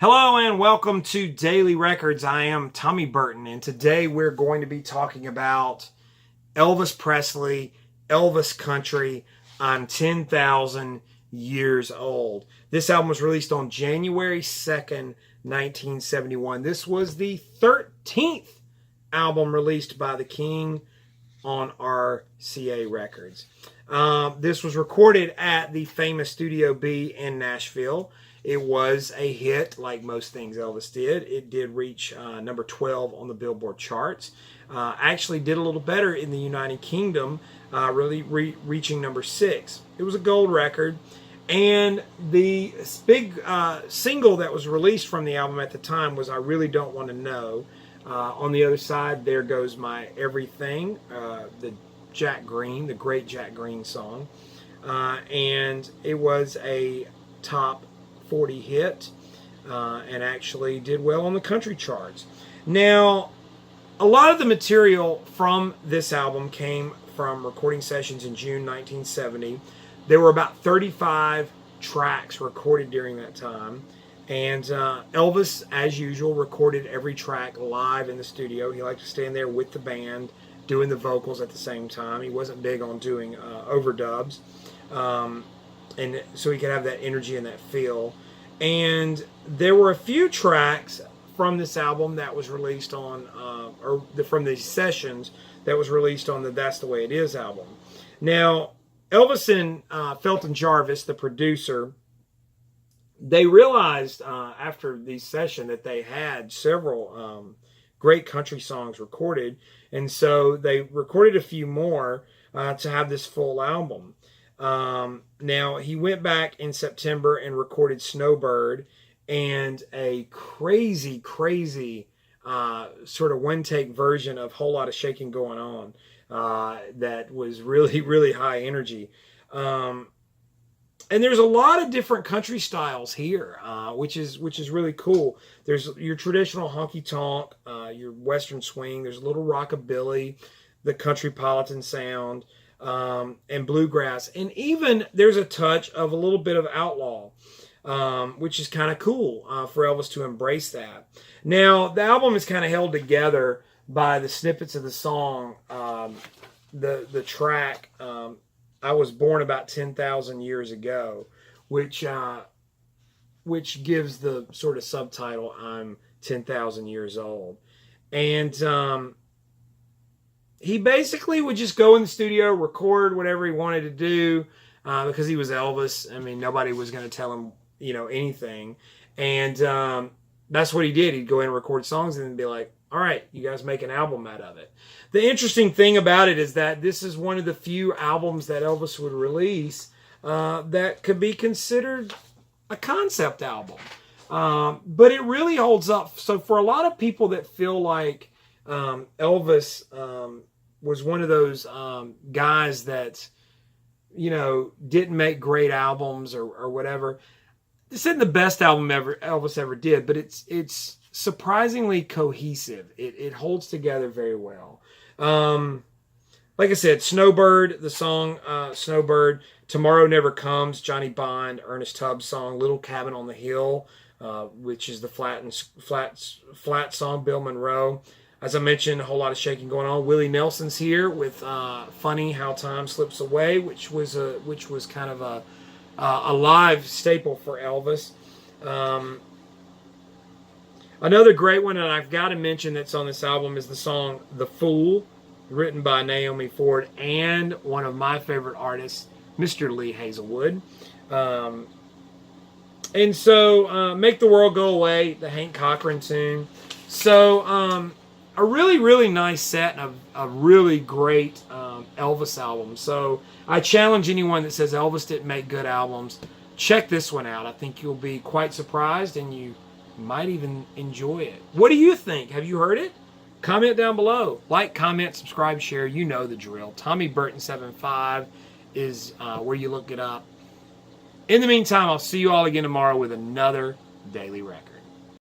Hello and welcome to Daily Records. I am Tommy Burton, and today we're going to be talking about Elvis Presley, Elvis Country. I'm 10,000 years old. This album was released on January 2nd, 1971. This was the 13th album released by the King on RCA Records. This was recorded at the famous Studio B in Nashville. It was a hit, like most things Elvis did. It did reach number 12 on the Billboard charts. Actually did a little better in the United Kingdom, reaching number 6. It was a gold record. And the big single that was released from the album at the time was I Really Don't Want to Know. On the other side, There Goes My Everything, the great Jack Green song. And it was a top 40 hit and actually did well on the country charts. Now, a lot of the material from this album came from recording sessions in June 1970. There were about 35 tracks recorded during that time. And Elvis, as usual, recorded every track live in the studio. He liked to stand there with the band, doing the vocals at the same time. He wasn't big on doing overdubs. And so he could have that energy and that feel. And there were a few tracks from this album that was released on, from these sessions that was released on the That's the Way It Is album. Now, Elvis and Felton Jarvis, the producer, they realized after these sessions that they had several great country songs recorded, and so they recorded a few more to have this full album. Now, he went back in September and recorded Snowbird and a crazy sort of one-take version of Whole Lot of Shaking Going On that was really high energy. And there's a lot of different country styles here, which is really cool. There's your traditional honky-tonk, your western swing. There's a little rockabilly, the countrypolitan sound, and bluegrass. And even there's a touch of a little bit of outlaw, which is kind of cool for Elvis to embrace that. Now, the album is kind of held together by the snippets of the song, the track, I Was Born About 10,000 Years Ago, which gives the sort of subtitle, I'm 10,000 years old. And he basically would just go in the studio, record whatever he wanted to do, because he was Elvis. I mean, nobody was going to tell him, anything. And that's what he did. He'd go in and record songs and then be like, all right, you guys make an album out of it. The interesting thing about it is that this is one of the few albums that Elvis would release that could be considered a concept album. But it really holds up. So for a lot of people that feel like Elvis was one of those guys that, didn't make great albums or whatever, this isn't the best album Elvis ever did, but it's surprisingly cohesive. It holds together very well. Like I said, Snowbird, the song Snowbird, Tomorrow Never Comes, Johnny Bond, Ernest Tubbs song, Little Cabin on the Hill, which is the flat song, Bill Monroe. As I mentioned, a whole lot of shaking going on. Willie Nelson's here with "Funny How Time Slips Away," which was kind of a live staple for Elvis. Another great one, and I've got to mention that's on this album, is the song "The Fool," written by Naomi Ford and one of my favorite artists, Mr. Lee Hazelwood. And so, "Make the World Go Away," the Hank Cochran tune. So, a really nice set and a really great Elvis album. So I challenge anyone that says Elvis didn't make good albums, check this one out. I think you'll be quite surprised and you might even enjoy it. What do you think? Have you heard it? Comment down below. Like, comment, subscribe, share. You know the drill. Tommy Burton 75 is where you look it up. In the meantime, I'll see you all again tomorrow with another Daily Record.